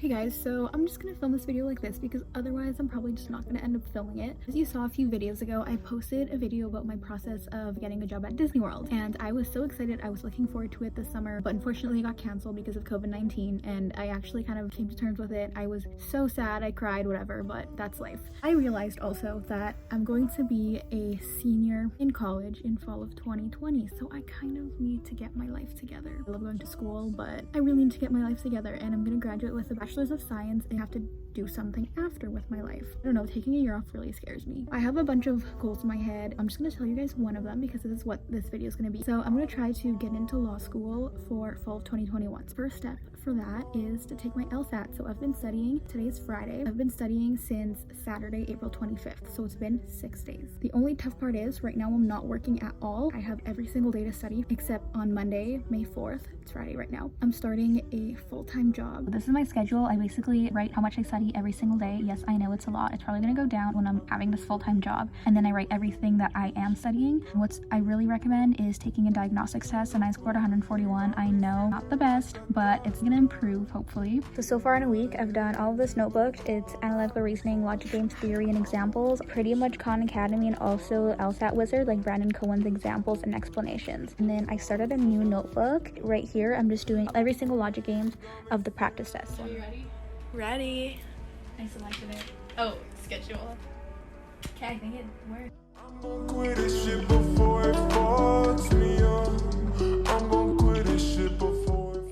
Hey guys, so I'm just gonna film this video like this because otherwise I'm probably just not gonna end up filming it. As you saw a few videos ago, I posted a video about my process of getting a job at Disney World, and I was so excited. I was looking forward to it this summer, but unfortunately it got canceled because of COVID-19, and I actually kind of came to terms with it. I was so sad, I cried, whatever, but that's life. I realized also that I'm going to be a senior in college in fall of 2020, so I kind of need to get my life together. I love going to school, but I really need to get my life together, and I'm gonna graduate with a Bachelor's of Science and have to do something after with my life. I don't know, taking a year off really scares me. I have a bunch of goals in my head. I'm just gonna tell you guys one of them because this is what this video is gonna be. So I'm gonna try to get into law school for fall of 2021. First step for that is to take my LSAT. So I've been studying, today's Friday. I've been studying since Saturday, April 25th. So it's been 6 days. The only tough part is right now I'm not working at all. I have every single day to study except on Monday, May 4th. It's Friday right now. I'm starting a full-time job. This is my schedule. I basically write how much I study every single day. Yes, I know it's a lot. It's probably gonna go down when I'm having this full-time job. And then I write everything that I am studying. And what I really recommend is taking a diagnostics test, and I scored 141. I know, not the best, but it's gonna improve, hopefully. So far in a week, I've done all of this notebook. It's analytical reasoning, logic games, theory, and examples. Pretty much Khan Academy and also LSAT Wizzard, like Brandon Cohen's examples and explanations. And then I started a new notebook right here. I'm just doing every single logic games of the practice test. Are you ready? Ready. I selected it. Oh, schedule. Okay, I think it worked. I'm gonna quit this shit before it fucks me up. I'm gonna quit this shit before it.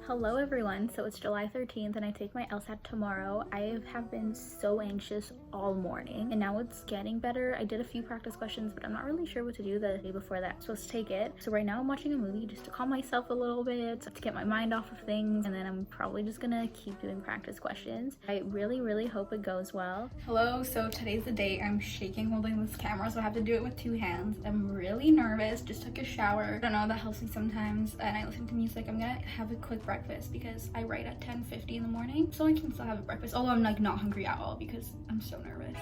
Hello everyone, so it's July 13th and I take my LSAT tomorrow. I have been so anxious all morning and now it's getting better. I did a few practice questions, but I'm not really sure what to do the day before that. I'm supposed to take it. So right now I'm watching a movie just to calm myself a little bit, to get my mind off of things, and then I'm probably just gonna keep doing practice questions. I really hope it goes well. Hello, so today's the day. I'm shaking holding this camera, so I have to do it with 2 hands. I'm really nervous, just took a shower. I don't know, that helps me sometimes, and I listen to music. I'm gonna have a quick breakfast because I write at 10:50 in the morning, so I can still have a breakfast, although I'm like not hungry at all because I'm so nervous.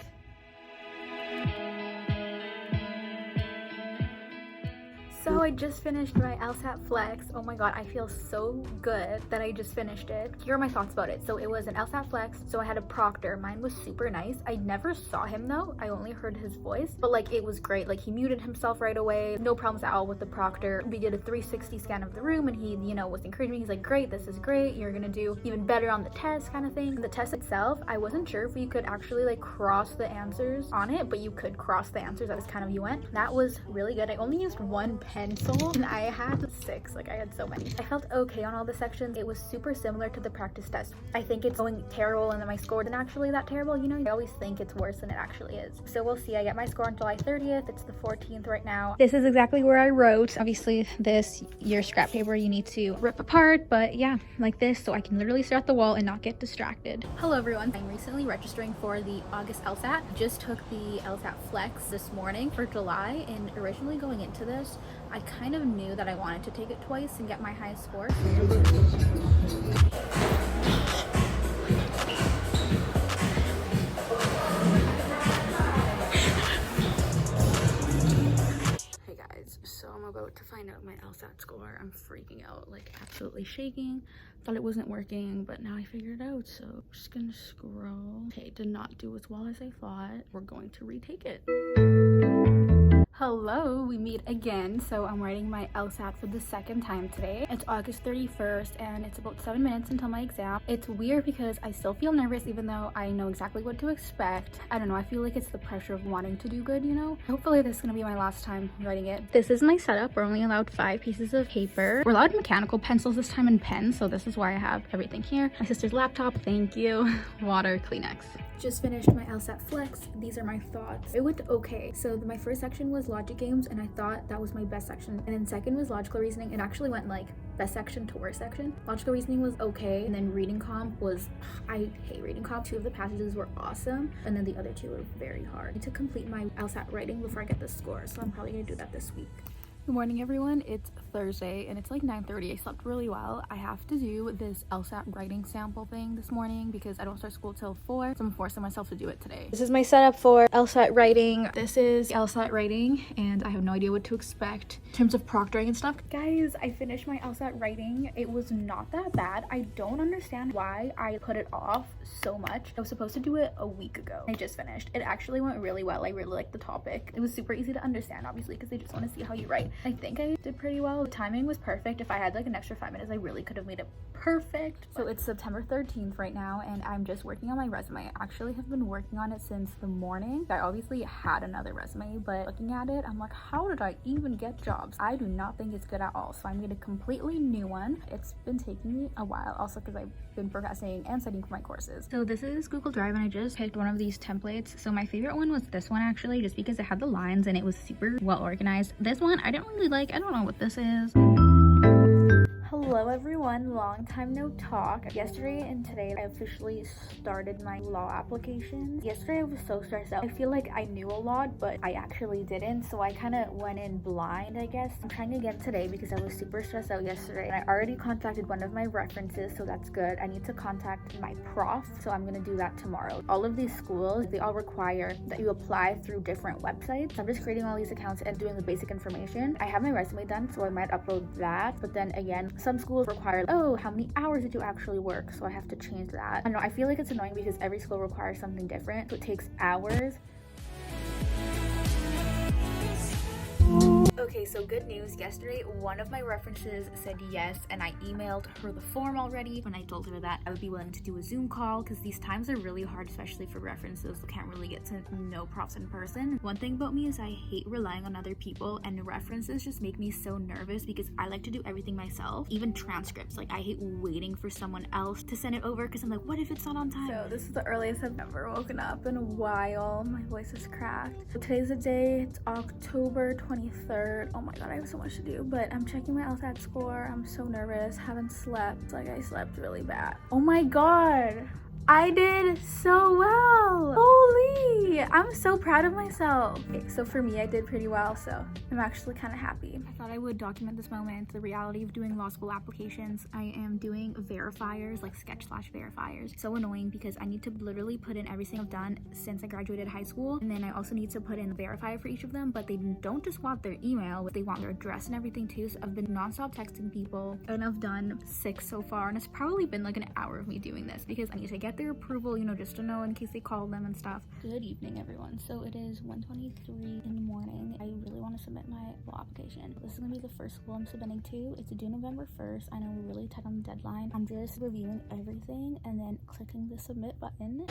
So I just finished my LSAT Flex. Oh my god, I feel so good that I just finished it. Here are my thoughts about it. So it was an LSAT Flex, so I had a proctor. Mine was super nice. I never saw him though. I only heard his voice, but like it was great. Like he muted himself right away. No problems at all with the proctor. We did a 360 scan of the room and he, you know, was encouraging me. He's like, great, this is great. You're gonna do even better on the test kind of thing. The test itself, I wasn't sure if you could actually like cross the answers on it, but you could cross the answers as kind of you went. That was really good. I only used 1 pencil and I had 6, like I had so many. I felt okay on all the sections. It was super similar to the practice test. I think it's going terrible and then my score isn't actually that terrible. You know, I always think it's worse than it actually is. So we'll see. I get my score on July 30th. It's the 14th right now. This is exactly where I wrote. Obviously this, your scrap paper, you need to rip apart, but yeah, like this, so I can literally stare at the wall and not get distracted. Hello everyone. I'm recently registering for the August LSAT. Just took the LSAT Flex this morning for July, and originally going into this, I kind of knew that I wanted to take it twice and get my highest score. Hey guys, so I'm about to find out my LSAT score. I'm freaking out, like absolutely shaking. Thought it wasn't working, but now I figured it out, so I'm just gonna scroll. Okay, did not do as well as I thought. We're going to retake it. Hello, we meet again. So I'm writing my LSAT for the 2nd time today. It's August 31st and it's about 7 minutes until my exam. It's weird because I still feel nervous even though I know exactly what to expect. I don't know, I feel like it's the pressure of wanting to do good, you know? Hopefully this is gonna be my last time writing it. This is my setup. We're only allowed 5 pieces of paper. We're allowed mechanical pencils this time and pens, so this is why I have everything here. My sister's laptop, thank you. Water, Kleenex. Just finished my LSAT Flex. These are my thoughts. It went okay. So my first section was logic games and I thought that was my best section. And then second was logical reasoning. It actually went like best section to worst section. Logical reasoning was okay. And then reading comp was, I hate reading comp. 2 of the passages were awesome. And then the other 2 were very hard. I need to complete my LSAT writing before I get the score. So I'm probably gonna do that this week. Good morning everyone, it's Thursday and it's like 9:30. I slept really well. I have to do this LSAT writing sample thing this morning because I don't start school till 4, so I'm forcing myself to do it today. This is my setup for LSAT writing. This is LSAT writing and I have no idea what to expect in terms of proctoring and stuff. Guys, I finished my LSAT writing. It was not that bad. I don't understand why I put it off so much. I was supposed to do it a week ago. I just finished. It actually went really well. I really liked the topic. It was super easy to understand, obviously, because they just want to see how you write. I think I did pretty well. The timing was perfect. If I had like an extra 5 minutes, I really could have made it perfect. So it's September 13th right now and I'm just working on my resume. I actually have been working on it since the morning. I obviously had another resume, but looking at it, I'm like, how did I even get jobs? I do not think it's good at all. So I made a completely new one. It's been taking me a while, also because I've been procrastinating and studying for my courses. So this is Google Drive and I just picked one of these templates. So my favorite one was this one actually, just because it had the lines and it was super well organized. This one I didn't really like. I don't know what this is. Hello everyone, long time no talk. Yesterday and today I officially started my law applications. Yesterday I was so stressed out. I feel like I knew a lot, but I actually didn't, so I kind of went in blind, I guess. I'm trying again today because I was super stressed out yesterday and I already contacted one of my references, so that's good. I need to contact my prof, so I'm gonna do that tomorrow. All of these schools, they all require that you apply through different websites. I'm just creating all these accounts and doing the basic information. I have my resume done, so I might upload that, but then again, some schools require, oh, how many hours did you actually work? So I have to change that. I know, I feel like it's annoying because every school requires something different, so it takes hours. Okay, so good news. Yesterday, one of my references said yes, and I emailed her the form already. When I told her that I would be willing to do a Zoom call, because these times are really hard, especially for references. You can't really get to know profs in person. One thing about me is I hate relying on other people, and references just make me so nervous because I like to do everything myself. Even transcripts, like I hate waiting for someone else to send it over because I'm like, what if it's not on time? So this is the earliest I've ever woken up in a while. My voice is cracked. So today's the day. It's October 23rd. Oh my god, I have so much to do, but I'm checking my LSAT score. I'm so nervous, haven't slept. Like I slept really bad. Oh my god, I did so well. Holy, I'm so proud of myself. Okay, so for me, I did pretty well, so I'm actually kind of happy. I thought I would document this moment, the reality of doing law school applications. I am doing verifiers, like sketch/verifiers. So annoying because I need to literally put in everything I've done since I graduated high school, and then I also need to put in a verifier for each of them, but they don't just want their email, but they want their address and everything too. So I've been nonstop texting people, and I've done 6 so far, and it's probably been like an hour of me doing this because I need to get their approval, you know, just to know in case they call them and stuff. Good evening everyone. So it is 1:23 in the morning. I really want to submit my law application. This is gonna be the first school I'm submitting to. It's due November 1st. I know we're really tight on the deadline. I'm just reviewing everything and then clicking the submit button.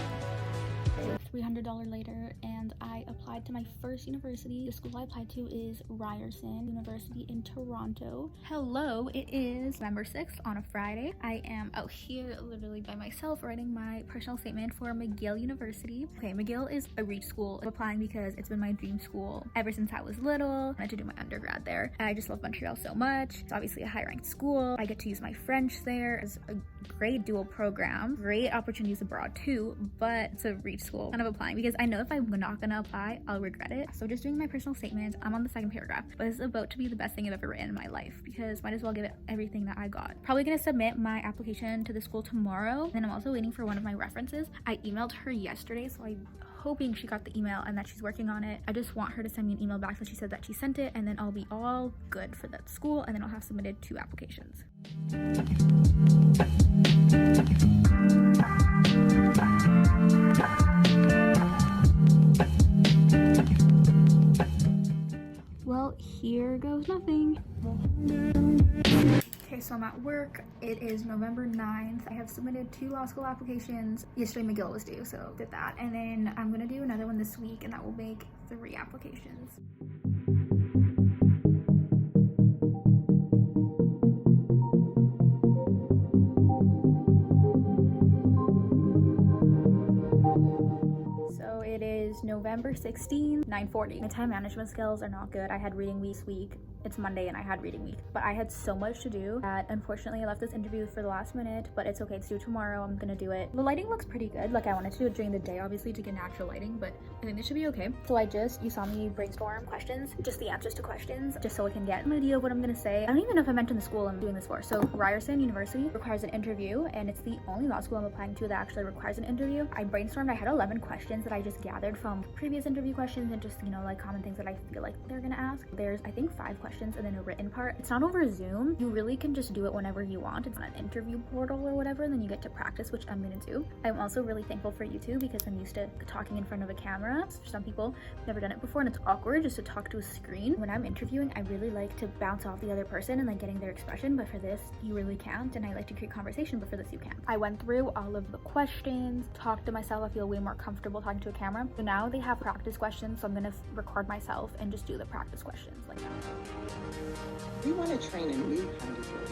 $300 later, and I applied to my first university. The school I applied to is Ryerson University in Toronto. Hello, it is November 6th on a Friday. I am out here literally by myself writing my personal statement for McGill University. Okay, McGill is a REACH school. I'm applying because it's been my dream school ever since I was little. I wanted to do my undergrad there. I just love Montreal so much. It's obviously a high-ranked school. I get to use my French there. It's a great dual program. Great opportunities abroad too, but it's a REACH school. Kind of applying because I know if I'm not gonna apply, I'll regret it. So just doing my personal statement. I'm on the second paragraph, but it's about to be the best thing I've ever written in my life because might as well give it everything that I got. Probably gonna submit my application to the school tomorrow. And I'm also waiting for one of my references. I emailed her yesterday, so I'm hoping she got the email and that she's working on it. I just want her to send me an email back so she said that she sent it, and then I'll be all good for that school, and then I'll have submitted 2 applications. Well, here goes nothing. Okay, so I'm at work. It is November 9th. I have submitted 2 law school applications. Yesterday McGill was due, so did that. And then I'm gonna do another one this week, and that will make 3 applications. So it is November 16th, 9:40. My time management skills are not good. I had reading week this week, it's Monday and I had reading week. But I had so much to do that unfortunately I left this interview for the last minute, but it's okay, it's due tomorrow. I'm gonna do it. The lighting looks pretty good. Like I wanted to do it during the day, obviously, to get natural lighting, but I think this should be okay. So you saw me brainstorm questions, just the answers to questions, just so I can get an idea of what I'm gonna say. I don't even know if I mentioned the school I'm doing this for. So Ryerson University requires an interview, and it's the only law school I'm applying to that actually requires an interview. I brainstormed, I had 11 questions that I just gathered from previous interview questions and just, you know, like common things that I feel like they're gonna ask. There's, I think, 5 questions and then a written part. It's not over Zoom. You really can just do it whenever you want. It's not an interview portal or whatever, and then you get to practice, which I'm gonna do. I'm also really thankful for YouTube because I'm used to talking in front of a camera. For some people, I've never done it before and it's awkward just to talk to a screen. When I'm interviewing, I really like to bounce off the other person and like getting their expression, but for this, you really can't, and I like to create conversation, but for this, you can. I went through all of the questions, talked to myself. I feel way more comfortable talking to a camera. So now they have practice questions, so I'm gonna record myself and just do the practice questions like that. We want to train a new kind of lawyer.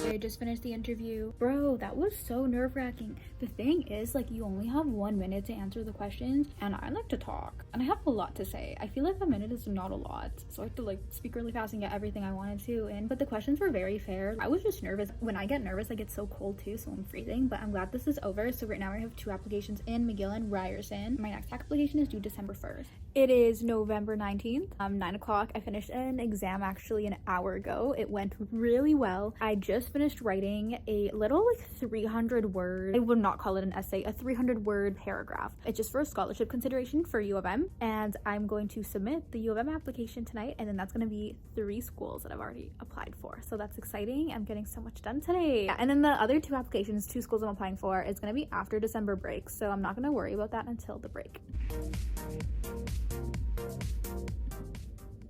I just finished the interview. Bro, that was so nerve-wracking. The thing is, like, you only have 1 minute to answer the questions, and I like to talk, and I have a lot to say. I feel like a minute is not a lot, so I have to like speak really fast and get everything I wanted to in. But the questions were very fair. I was just nervous. When I get nervous, I get so cold too, so I'm freezing. But I'm glad this is over. So right now I have 2 applications in, McGill and Ryerson. My next application is due December 1st. It is November 19th, 9 o'clock. I finished an exam actually an hour ago. It went really well. I just finished writing a little like 300 word, I would not call it an essay, a 300 word paragraph. It's just for a scholarship consideration for U of M, and I'm going to submit the U of M application tonight, and then that's going to be 3 schools that I've already applied for. So that's exciting. I'm getting so much done today. Yeah, and then the other 2 applications, 2 schools I'm applying for, is going to be after December break, so I'm not going to worry about that until the break.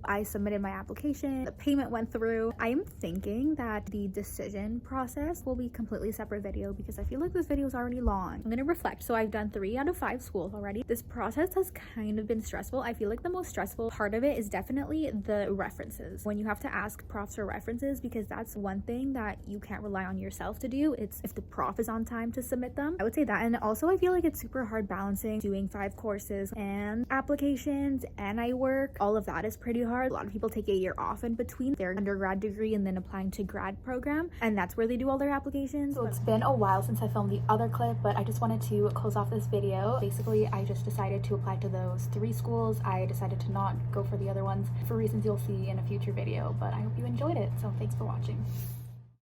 I submitted my application, the payment went through. I am thinking that the decision process will be completely separate video because I feel like this video is already long. I'm gonna reflect. So I've done 3 out of 5 schools already. This process has kind of been stressful. I feel like the most stressful part of it is definitely the references. When you have to ask profs for references, because that's one thing that you can't rely on yourself to do. It's if the prof is on time to submit them. I would say that. And also I feel like it's super hard balancing doing 5 courses and applications and I work. All of that is pretty hard. A lot of people take a year off in between their undergrad degree and then applying to grad program, and that's where they do all their applications. So it's been a while since I filmed the other clip, but I just wanted to close off this video. Basically, I just decided to apply to those 3 schools. I decided to not go for the other ones for reasons you'll see in a future video, but I hope you enjoyed it. So thanks for watching.